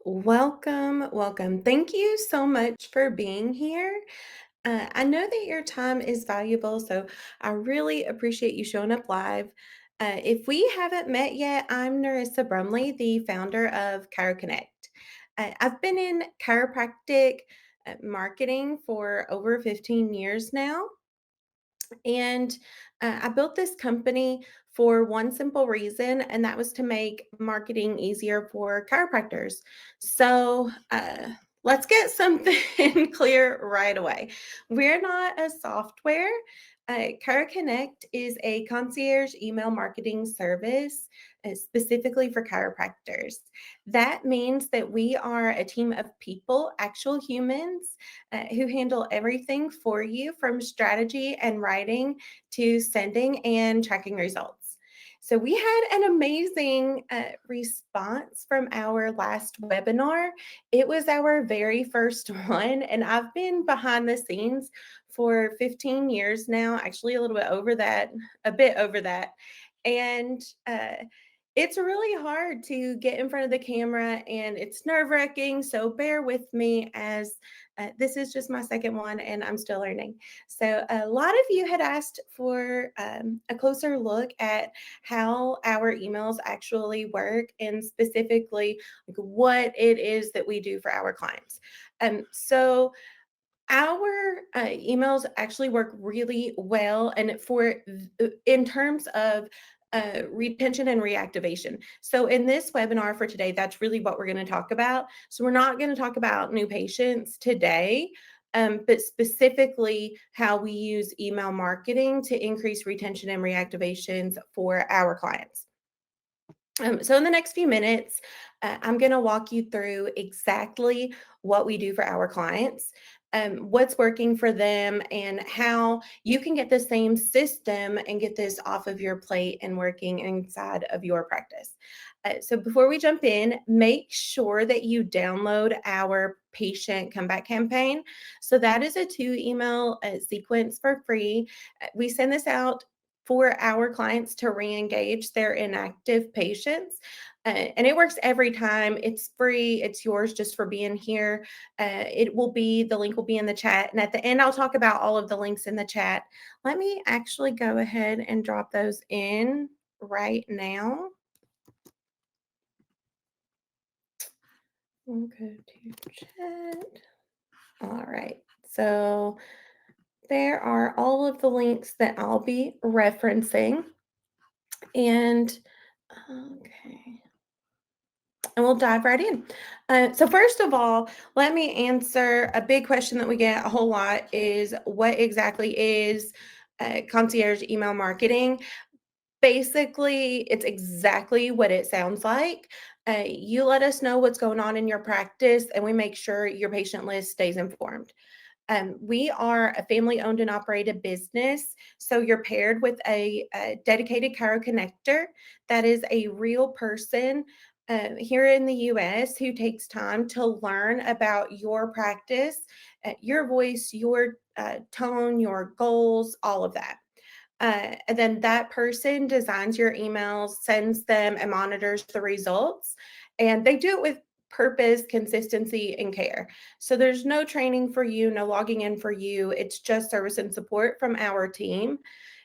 Welcome, welcome. Thank you so much for being here. I know that your time is valuable, so I really appreciate you showing up live. If we haven't met yet, I'm Narissa Brumley, the founder of ChiroConnect. I've been in chiropractic marketing for over 15 years now. And I built this company for one simple reason, and that was to make marketing easier for chiropractors. So let's get something clear right away. We're not a software. ChiroConnect is a concierge email marketing service specifically for chiropractors. That means that we are a team of people, actual humans who handle everything for you from strategy and writing to sending and tracking results. So, we had an amazing response from our last webinar. It was our very first one, and I've been behind the scenes for 15 years now, actually, a little bit over that, a bit over that. And it's really hard to get in front of the camera and it's nerve wracking. So bear with me as this is just my second one and I'm still learning. So, a lot of you had asked for a closer look at how our emails actually work and specifically like, what it is that we do for our clients. So, our emails actually work really well, and in terms of retention and reactivation. So, in this webinar for today, that's really what we're going to talk about. So, we're not going to talk about new patients today, but specifically how we use email marketing to increase retention and reactivations for our clients. So, in the next few minutes, I'm going to walk you through exactly what we do for our clients, what's working for them, and how you can get the same system and get this off of your plate and working inside of your practice. So, before we jump in, make sure that you download our patient comeback campaign. So, that is a 2 email sequence for free. We send this out for our clients to re-engage their inactive patients. And it works every time. It's free. It's yours just for being here. The link will be in the chat. And at the end, I'll talk about all of the links in the chat. Let me actually go ahead and drop those in right now. We'll go to chat. All right. So there are all of the links that I'll be referencing. And okay. And we'll dive right in. So first of all, let me answer a big question that we get a whole lot is what exactly is concierge email marketing? Basically, it's exactly what it sounds like. You let us know what's going on in your practice, and we make sure your patient list stays informed. We are a family owned and operated business. So you're paired with a dedicated Chiro connector that is a real person here in the US who takes time to learn about your practice, your voice, your tone, your goals, all of that. And then that person designs your emails, sends them, and monitors the results. And they do it with purpose, consistency, and care. So there's no training for you, no logging in for you. It's just service and support from our team.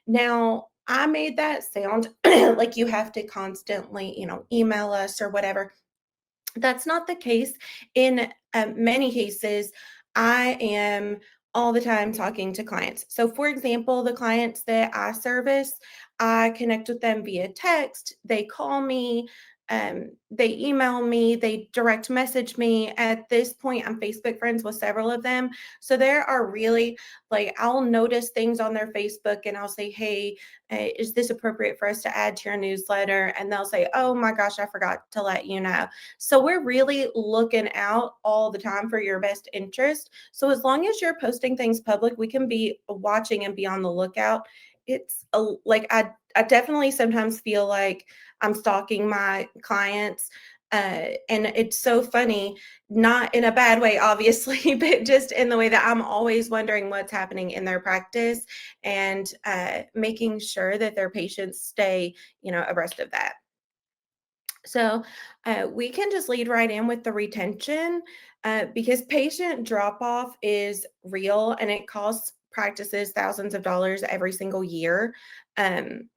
Now, I made that sound like you have to constantly, email us or whatever. That's not the case. In many cases, I am all the time talking to clients. So, for example, the clients that I service, I connect with them via text. They call me, they email me, they direct message me. At this point, I'm Facebook friends with several of them. So, there are really like, I'll notice things on their Facebook and I'll say, hey, is this appropriate for us to add to your newsletter? And they'll say, oh my gosh, I forgot to let you know. So we're really looking out all the time for your best interest. So as long as you're posting things public, we can be watching and be on the lookout. I definitely sometimes feel like I'm stalking my clients. And it's so funny, not in a bad way, obviously, but just in the way that I'm always wondering what's happening in their practice and making sure that their patients stay, abreast of that. So we can just lead right in with the retention because patient drop off is real and it costs practices thousands of dollars every single year. Um,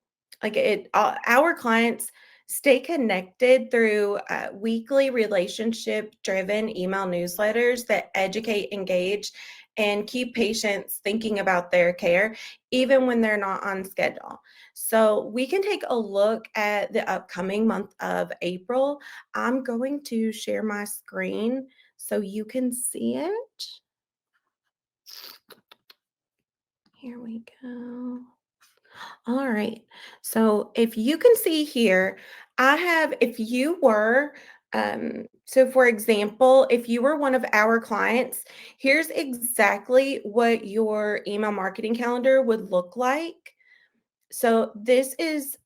our clients stay connected through weekly relationship driven email newsletters that educate, engage, and keep patients thinking about their care, even when they're not on schedule. So we can take a look at the upcoming month of April. I'm going to share my screen so you can see it. Here we go. All right. So if you can see here, if you were, so for example, if you were one of our clients, here's exactly what your email marketing calendar would look like. So this is,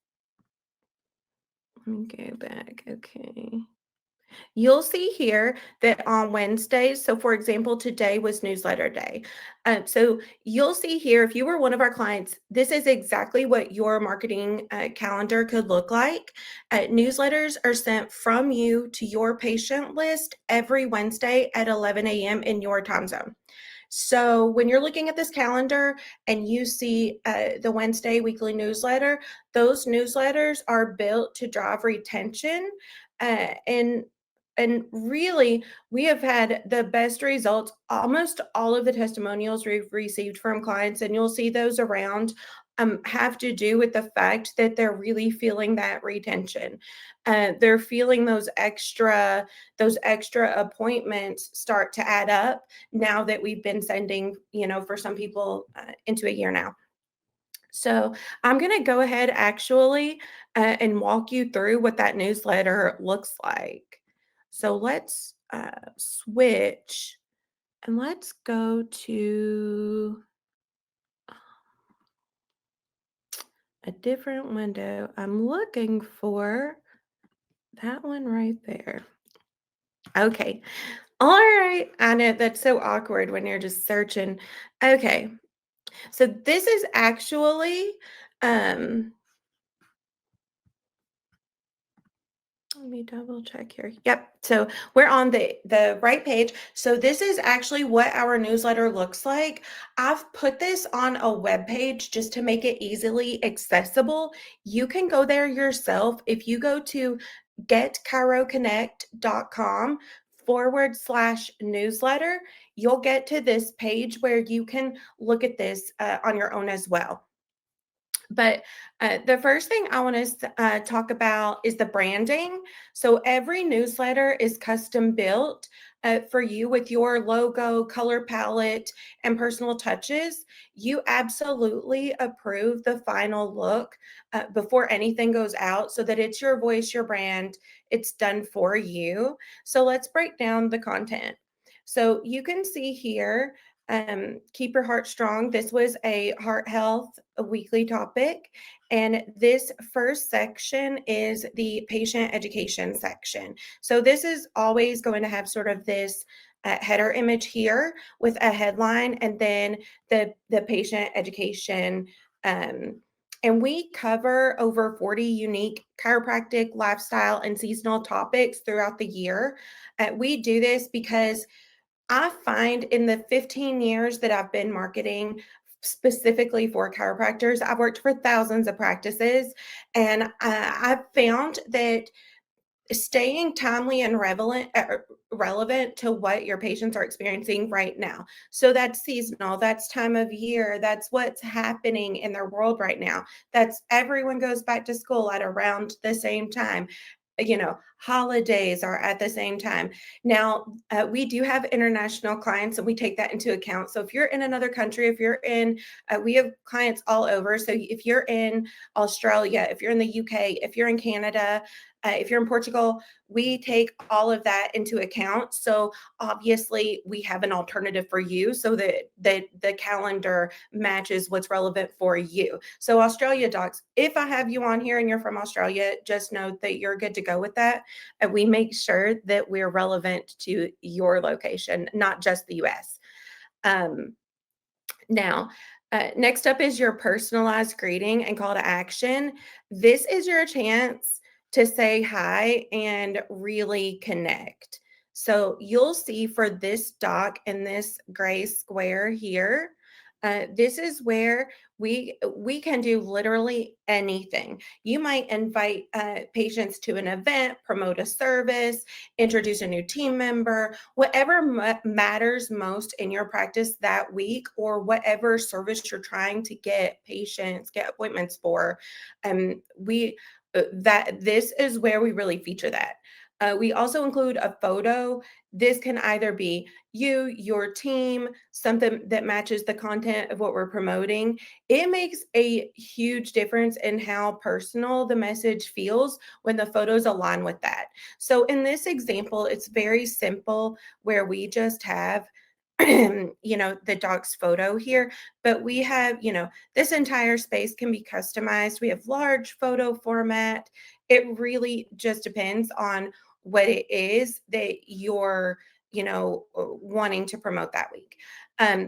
let me go back. Okay. You'll see here that on Wednesdays, so for example, today was newsletter day. So you'll see here, if you were one of our clients, this is exactly what your marketing calendar could look like. Newsletters are sent from you to your patient list every Wednesday at 11 a.m. in your time zone. So when you're looking at this calendar and you see the Wednesday weekly newsletter, those newsletters are built to drive retention. Uh, and and really, we have had the best results. Almost all of the testimonials we've received from clients, and you'll see those around, have to do with the fact that they're really feeling that retention. They're feeling those extra appointments start to add up now that we've been sending, for some people into a year now. So I'm going to go ahead actually and walk you through what that newsletter looks like. So let's switch and let's go to a different window. I'm looking for that one right there. Okay. All right. I know that's so awkward when you're just searching. Okay. So this is actually, um, let me double check here. Yep. So we're on the right page. So this is actually what our newsletter looks like. I've put this on a web page just to make it easily accessible. You can go there yourself. If you go to getchiroconnect.com/newsletter, you'll get to this page where you can look at this on your own as well. But the first thing I want to talk about is the branding. So every newsletter is custom built for you with your logo, color palette, and personal touches. You absolutely approve the final look before anything goes out so that it's your voice, your brand, it's done for you. So let's break down the content. So you can see here, keep your heart strong. This was a heart health a weekly topic. And this first section is the patient education section. So this is always going to have sort of this header image here with a headline and then the patient education. And we cover over 40 unique chiropractic, lifestyle, and seasonal topics throughout the year. We do this because I find in the 15 years that I've been marketing specifically for chiropractors, I've worked for thousands of practices, and I've found that staying timely and relevant to what your patients are experiencing right now. So that's seasonal, that's time of year, that's what's happening in their world right now. That's everyone goes back to school at around the same time. Holidays are at the same time. Now, we do have international clients and we take that into account. So if you're in another country, if you're in, we have clients all over. So if you're in Australia, if you're in the UK, if you're in Canada, if you're in Portugal, we take all of that into account. So obviously, we have an alternative for you so that the calendar matches what's relevant for you. So Australia docs, if I have you on here and you're from Australia, just know that you're good to go with that. And we make sure that we're relevant to your location, not just the US. Um, now, next up is your personalized greeting and call to action. This is your chance to say hi and really connect. So you'll see for this dock in this gray square here, this is where we can do literally anything. You might invite patients to an event, promote a service, introduce a new team member, whatever matters most in your practice that week, or whatever service you're trying to get patients, get appointments for. We that this is where we really feature that. We also include a photo. This can either be you, your team, something that matches the content of what we're promoting. It makes a huge difference in how personal the message feels when the photos align with that. So in this example, it's very simple where we just have the dog's photo here, but we have, this entire space can be customized. We have large photo format. It really just depends on what it is that you're, wanting to promote that week.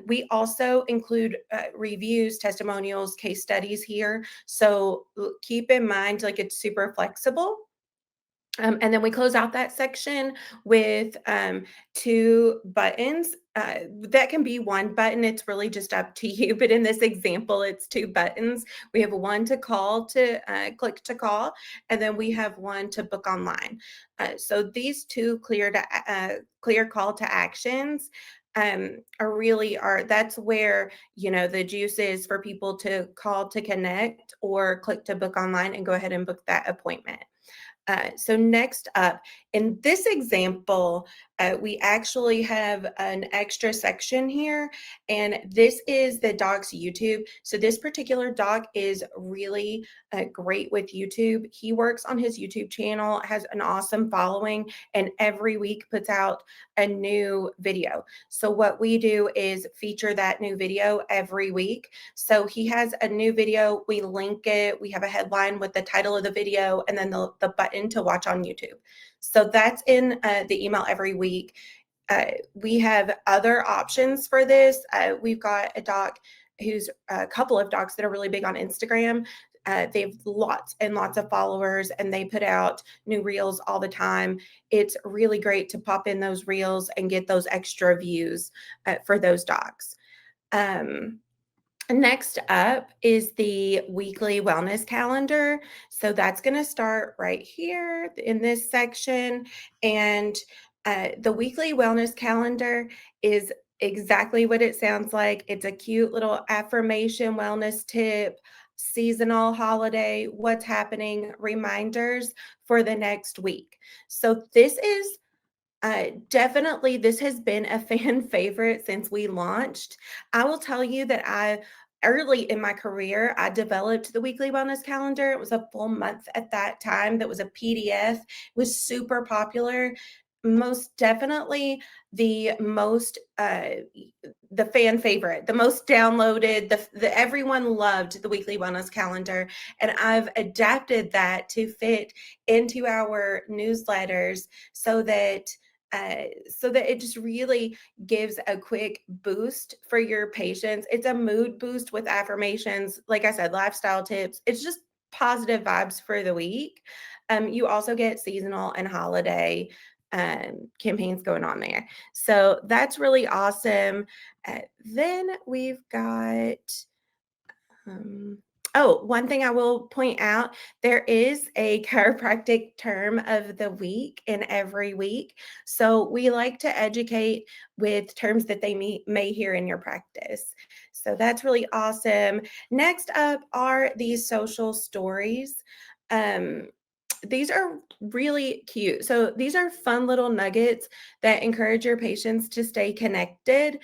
We also include reviews, testimonials, case studies here. So keep in mind, like, it's super flexible. And then we close out that section with two buttons. That can be one button. It's really just up to you. But in this example, it's two buttons. We have one to call to click to call, and then we have one to book online. So these two clear call to actions are that's where the juice is for people to call to connect or click to book online and go ahead and book that appointment. So next up, in this example, we actually have an extra section here, and this is the dog's YouTube. So this particular dog is really great with YouTube. He works on his YouTube channel, has an awesome following, and every week puts out a new video. So what we do is feature that new video every week. So he has a new video, we link it, we have a headline with the title of the video, and then the button to watch on YouTube. So that's in the email every week. We have other options for this. We've got a couple of docs that are really big on Instagram. They have lots and lots of followers, and they put out new reels all the time. It's really great to pop in those reels and get those extra views for those docs. Next up is the weekly wellness calendar. So that's going to start right here in this section. And the weekly wellness calendar is exactly what it sounds like. It's a cute little affirmation wellness tip, seasonal holiday, what's happening, reminders for the next week. So this is definitely, this has been a fan favorite since we launched. I will tell you that early in my career, I developed the weekly wellness calendar. It was a full month at that time. That was a PDF. It was super popular. Most definitely the fan favorite, the most downloaded, the everyone loved the weekly wellness calendar. And I've adapted that to fit into our newsletters so that it just really gives a quick boost for your patients. It's a mood boost with affirmations, like I said, lifestyle tips. It's just positive vibes for the week. You also get seasonal and holiday campaigns going on there. So that's really awesome. Then we've got um, one thing I will point out, there is a chiropractic term of the week in every week. So we like to educate with terms that they may hear in your practice. So that's really awesome. Next up are these social stories. Um, these are really cute. So these are fun little nuggets that encourage your patients to stay connected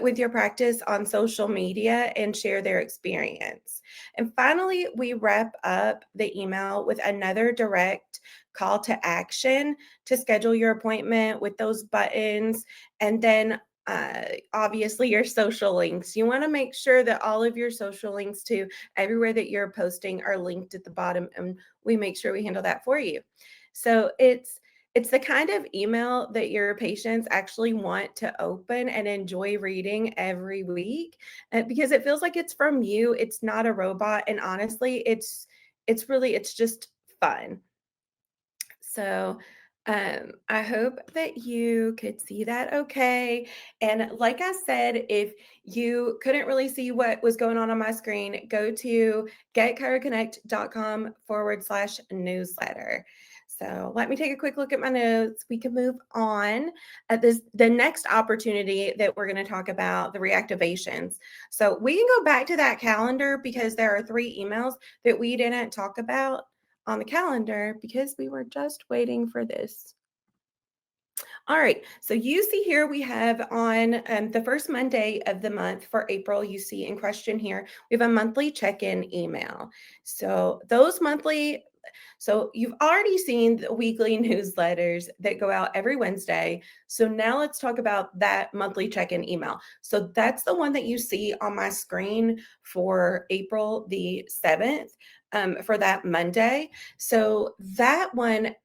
with your practice on social media and share their experience. And finally, we wrap up the email with another direct call to action to schedule your appointment with those buttons. And then obviously your social links. You want to make sure that all of your social links to everywhere that you're posting are linked at the bottom, and we make sure we handle that for you. So it's the kind of email that your patients actually want to open and enjoy reading every week because it feels like it's from you. It's not a robot, and honestly, it's just fun. So, I hope that you could see that okay. And like I said, if you couldn't really see what was going on my screen, go to getchiroconnect.com/newsletter. So let me take a quick look at my notes. We can move on. The next opportunity that we're going to talk about the reactivations. So we can go back to that calendar because there are 3 emails that we didn't talk about on the calendar because we were just waiting for this. All right, so you see here we have on the first Monday of the month for April, you see in question here, we have a monthly check-in email. So those monthly so you've already seen the weekly newsletters that go out every Wednesday. So now let's talk about that monthly check-in email. So that's the one that you see on my screen for April the 7th, for that Monday. So that one,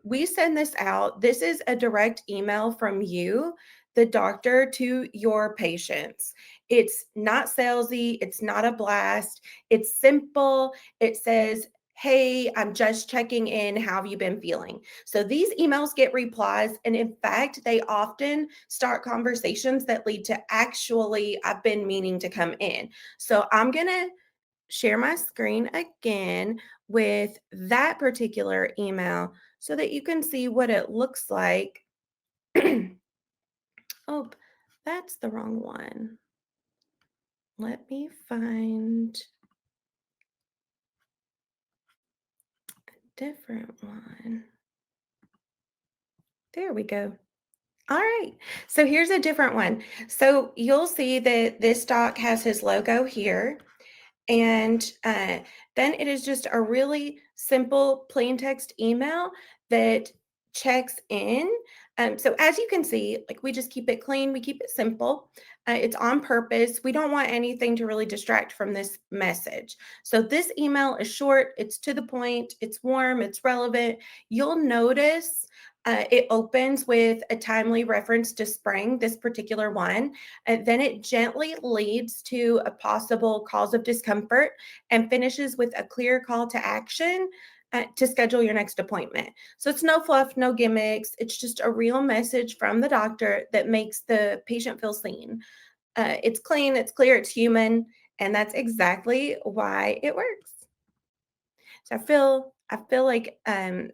we send this out. This is a direct email from you, the doctor, to your patients. It's not salesy. It's not a blast. It's simple. It says, "Hey, I'm just checking in. How have you been feeling?" So these emails get replies. And in fact, they often start conversations that lead to actually, "I've been meaning to come in." So I'm going to share my screen again with that particular email so that you can see what it looks like. Oh, that's the wrong one. Let me find a different one. There we go. All right. So here's a different one. So you'll see that this doc has his logo here. And then it is just a really simple plain text email that checks in. So as you can see, like we just keep it clean, we keep it simple. It's on purpose. We don't want anything to really distract from this message. So this email is short, it's to the point, it's warm, it's relevant. You'll notice it opens with a timely reference to spring, this particular one. And then it gently leads to a possible cause of discomfort and finishes with a clear call to action to schedule your next appointment. So it's no fluff, no gimmicks. It's just a real message from the doctor that makes the patient feel seen. It's clean, it's clear, it's human, and that's exactly why it works. So I feel like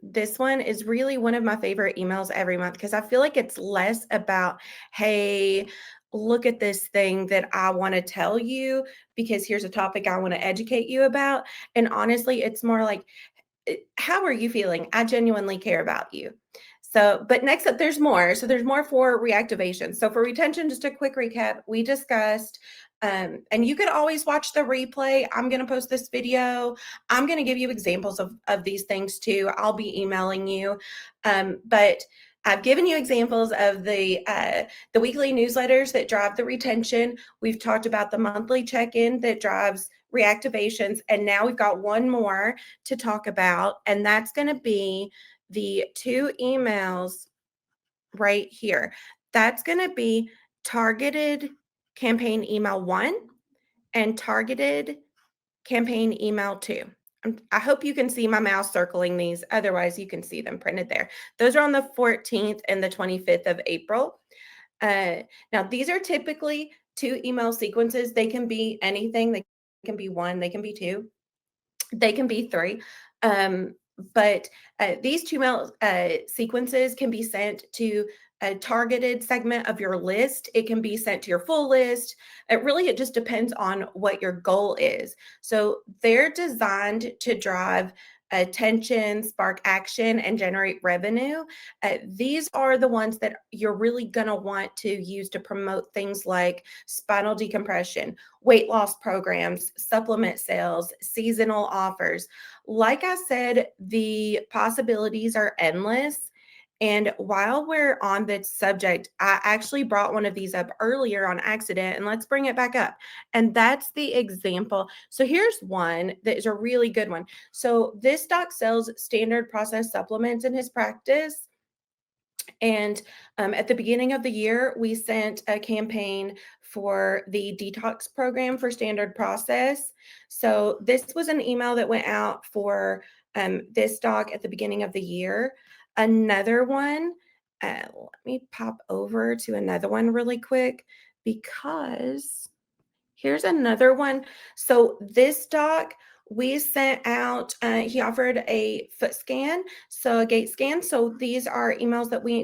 this one is really one of my favorite emails every month because I feel like it's less about, "Hey, look at this thing that I want to tell you because here's a topic I want to educate you about." And honestly, it's more like, "How are you feeling? I genuinely care about you." So, but next up, there's more. So there's more for reactivation. So for retention, just a quick recap, we discussed, and you could always watch the replay. I'm going to post this video. I'm going to give you examples of these things too. I'll be emailing you. But I've given you examples of the weekly newsletters that drive the retention. We've talked about the monthly check-in that drives reactivations. And now we've got one more to talk about, and that's going to be the 2 emails right here. That's going to be targeted campaign email 1 and targeted campaign email 2. I hope you can see my mouse circling these. Otherwise, you can see them printed there. Those are on the 14th and the 25th of April. Now, these are typically 2 email sequences. They can be anything. They can be 1, they can be 2. They can be 3. But these 2 mail sequences can be sent to a targeted segment of your list. It can be sent to your full list. It just depends on what your goal is. So they're designed to drive attention, spark action, and generate revenue. These are the ones that you're really going to want to use to promote things like spinal decompression, weight loss programs, supplement sales, seasonal offers. Like I said, the possibilities are endless. And while we're on this subject, I actually brought one of these up earlier on accident, and let's bring it back up. And that's the example. So here's one that is a really good one. So this doc sells standard process supplements in his practice. And at the beginning of the year, we sent a campaign for the detox program for standard process. So this was an email that went out for this dog at the beginning of the year. Another one, let me pop over to another one really quick because here's another one. So this doc, we sent out, he offered a foot scan, so a gait scan. So these are emails that we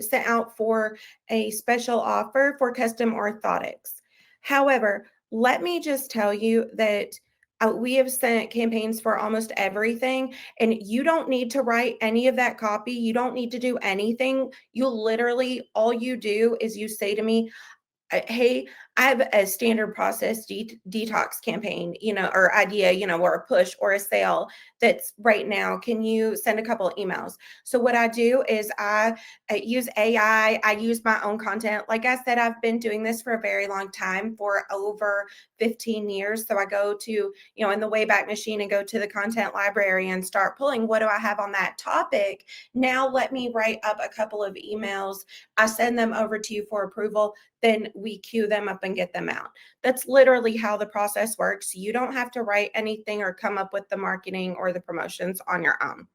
sent out for a special offer for custom orthotics. However, let me just tell you that we have sent campaigns for almost everything, and you don't need to write any of that copy. You don't need to do anything. You literally, all you do is you say to me, hey, I have a standard process detox campaign, or idea, or a push or a sale that's right now. Can you send a couple of emails? So what I do is I use AI. I use my own content. Like I said, I've been doing this for a very long time, for over 15 years. So I go to, in the Wayback Machine and go to the content library and start pulling, what do I have on that topic? Now let me write up a couple of emails. I send them over to you for approval, then we queue them up and get them out. That's literally how the process works. You don't have to write anything or come up with the marketing or the promotions on your own.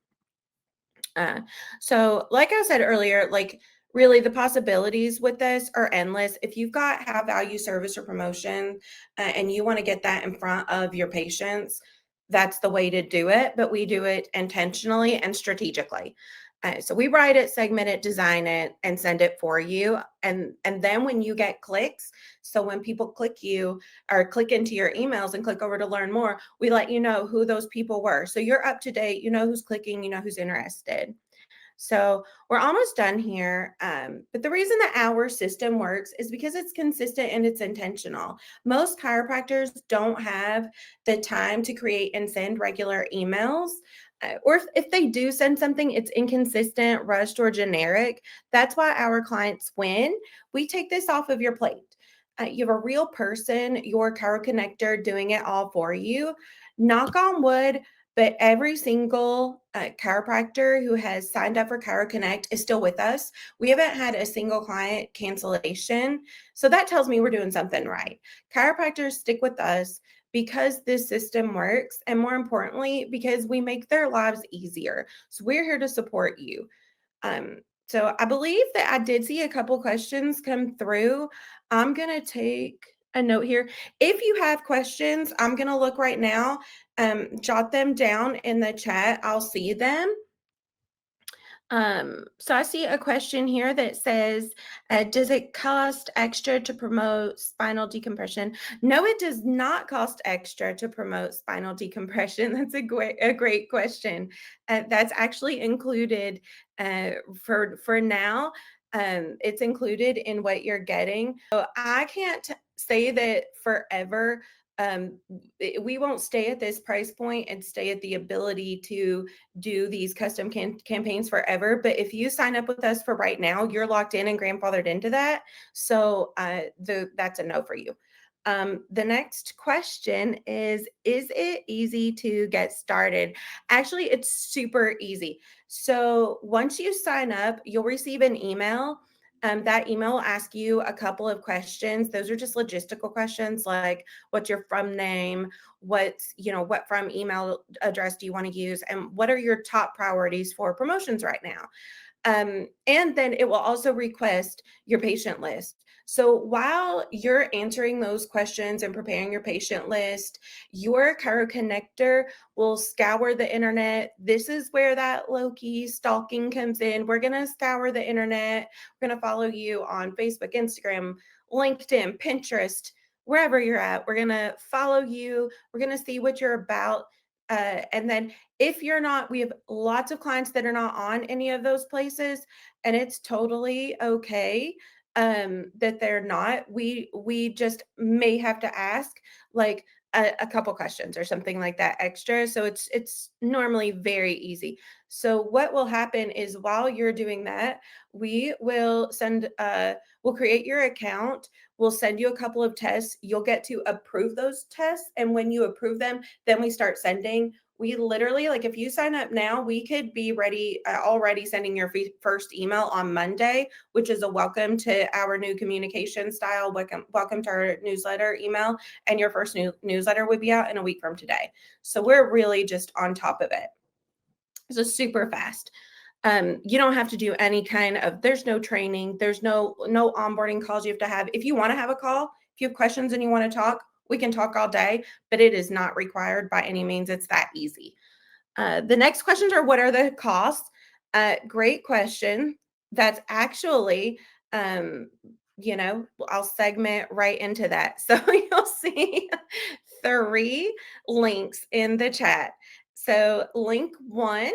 So like I said earlier, like really the possibilities with this are endless. If you've got high value service or promotion and you want to get that in front of your patients, that's the way to do it. But we do it intentionally and strategically. So we write it, segment it, design it, and send it for you. And then when you get clicks, so when people click you or click into your emails and click over to learn more, we let you know who those people were. So you're up to date, you know who's clicking, you know who's interested. So we're almost done here. But the reason that our system works is because it's consistent and it's intentional. Most chiropractors don't have the time to create and send regular emails. Or if they do send something, it's inconsistent, rushed, or generic. That's why our clients win. We take this off of your plate. You have a real person, your chiropractor, doing it all for you. Knock on wood, but every single chiropractor who has signed up for Chiro Connect is still with us. We haven't had a single client cancellation. So that tells me we're doing something right. Chiropractors stick with us because this system works, and more importantly, because we make their lives easier. So we're here to support you. So I believe that I did see a couple questions come through. I'm going to take a note here. If you have questions, I'm going to look right now, jot them down in the chat. I'll see them. So I see a question here that says, does it cost extra to promote spinal decompression? No, it does not cost extra to promote spinal decompression. That's a great question. That's actually included for now. It's included in what you're getting. So I can't say that forever. We won't stay at this price point and stay at the ability to do these custom campaigns forever. But if you sign up with us for right now, you're locked in and grandfathered into that. So that's a no for you. The next question is it easy to get started? Actually, it's super easy. So once you sign up, you'll receive an email. That email will ask you a couple of questions. Those are just logistical questions like what's your from name, what from email address do you want to use, and what are your top priorities for promotions right now. And then it will also request your patient list. So while you're answering those questions and preparing your patient list, your Chiro Connector will scour the internet. This is where that low-key stalking comes in. We're going to scour the internet. We're going to follow you on Facebook, Instagram, LinkedIn, Pinterest, wherever you're at. We're going to follow you. We're going to see what you're about. And then if you're not, we have lots of clients that are not on any of those places, and it's totally okay that they're not. We just may have to ask like a couple questions or something like that extra. So it's normally very easy. So what will happen is while you're doing that, we will we'll create your account. We'll send you a couple of tests. You'll get to approve those tests. And when you approve them, then we start sending. We literally, like, if you sign up now, we could be ready, already sending your first email on Monday, which is a welcome to our new communication style. Welcome to our newsletter email. And your first newsletter would be out in a week from today. So we're really just on top of it. So super fast. You don't have to do any kind of, there's no training, there's no onboarding calls you have to have. If you want to have a call, if you have questions and you want to talk, we can talk all day, but it is not required by any means. It's that easy. The next questions are, what are the costs? Great question. That's actually, um, I'll segment right into that. So you'll see three links in the chat. So link one,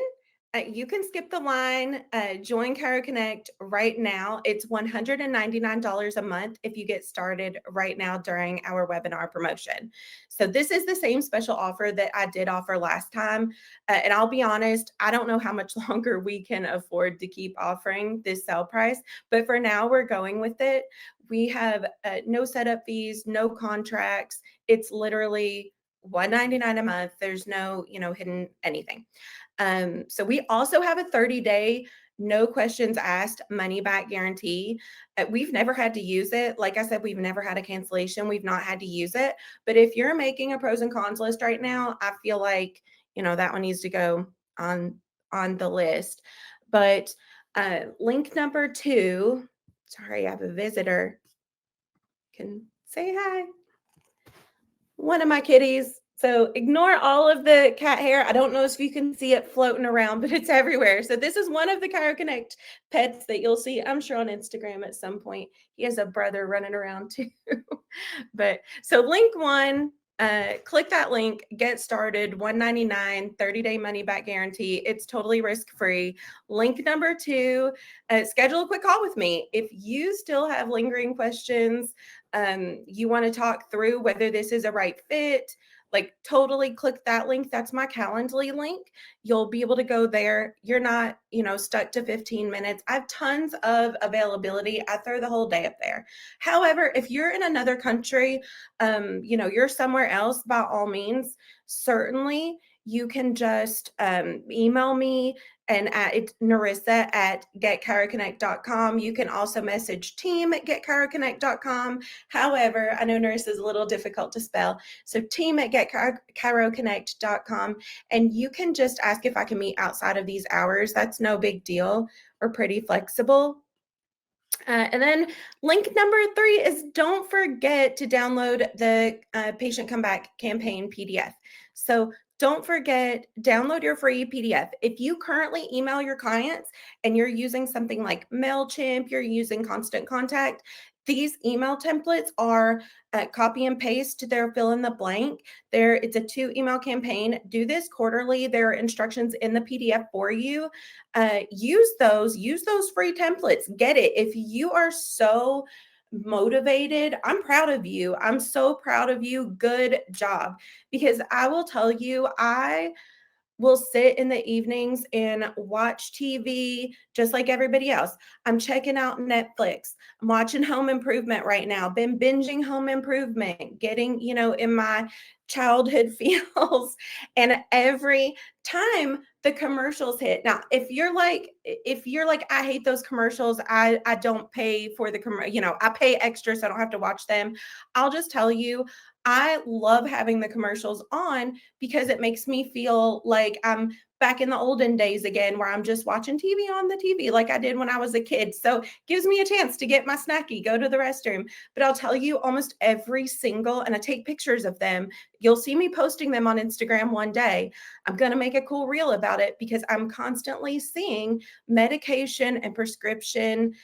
you can skip the line, join Chiro Connect right now. It's $199 a month if you get started right now during our webinar promotion. So this is the same special offer that I did offer last time. And I'll be honest, I don't know how much longer we can afford to keep offering this sale price, but for now we're going with it. We have no setup fees, no contracts. It's literally $199 a month. There's no, hidden anything. So we also have a 30-day no questions asked money back guarantee. We've never had to use it. Like I said, we've never had a cancellation. We've not had to use it. But if you're making a pros and cons list right now, I feel like, that one needs to go on the list. But link number two, sorry, I have a visitor. Can say hi. One of my kitties. So ignore all of the cat hair. I don't know if you can see it floating around, but it's everywhere. So this is one of the Chiro Connect pets that you'll see, I'm sure, on Instagram at some point. He has a brother running around too. But so link one, click that link, get started, $199, 30-day money back guarantee. It's totally risk-free. Link number two, schedule a quick call with me. If you still have lingering questions, you want to talk through whether this is a right fit, like totally click that link. That's my Calendly link. You'll be able to go there. You're not, stuck to 15 minutes. I have tons of availability. I throw the whole day up there. However, if you're in another country, you're somewhere else, by all means, certainly you can just email me, and it's Narissa at getchiroconnect.com. You can also message team at getchiroconnect.com. However, I know Narissa is a little difficult to spell. So team at getchiroconnect.com. And you can just ask if I can meet outside of these hours. That's no big deal. We're pretty flexible. And then link number three is, don't forget to download the Patient Comeback Campaign PDF. So don't forget, download your free PDF. If you currently email your clients and you're using something like MailChimp, you're using Constant Contact, these email templates are copy and paste. They're fill in the blank. It's a 2 email campaign. Do this quarterly. There are instructions in the PDF for you. Use those free templates. Get it. If you are so motivated, I'm proud of you. I'm so proud of you. Good job. Because I will tell you, I will sit in the evenings and watch TV just like everybody else. I'm checking out Netflix. I'm watching Home Improvement right now. Been binging Home Improvement, getting, in my childhood feels. And every time the commercials hit. Now, if you're like, I hate those commercials, I don't pay for the I pay extra so I don't have to watch them. I'll just tell you, I love having the commercials on because it makes me feel like I'm back in the olden days again, where I'm just watching TV on the TV like I did when I was a kid. So gives me a chance to get my snacky, go to the restroom. But I'll tell you, almost every single, and I take pictures of them. You'll see me posting them on Instagram one day. I'm going to make a cool reel about it because I'm constantly seeing medication and prescription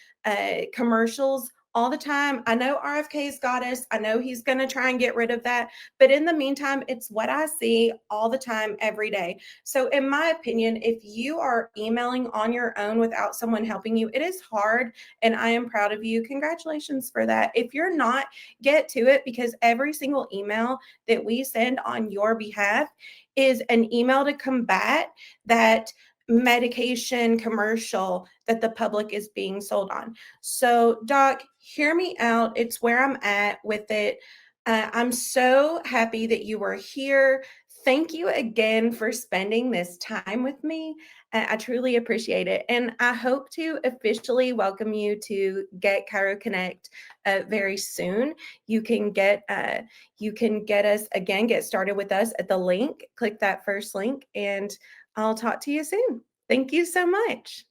commercials all the time. I know RFK's got us. I know he's going to try and get rid of that. But in the meantime, it's what I see all the time, every day. So in my opinion, if you are emailing on your own without someone helping you, it is hard. And I am proud of you. Congratulations for that. If you're not, get to it, because every single email that we send on your behalf is an email to combat that medication commercial that the public is being sold on. So, Doc, hear me out. It's where I'm at with it. I'm so happy that you were here. Thank you again for spending this time with me. I truly appreciate it. And I hope to officially welcome you to Get Chiro Connect very soon. You can get us again, get started with us at the link. Click that first link, and I'll talk to you soon. Thank you so much.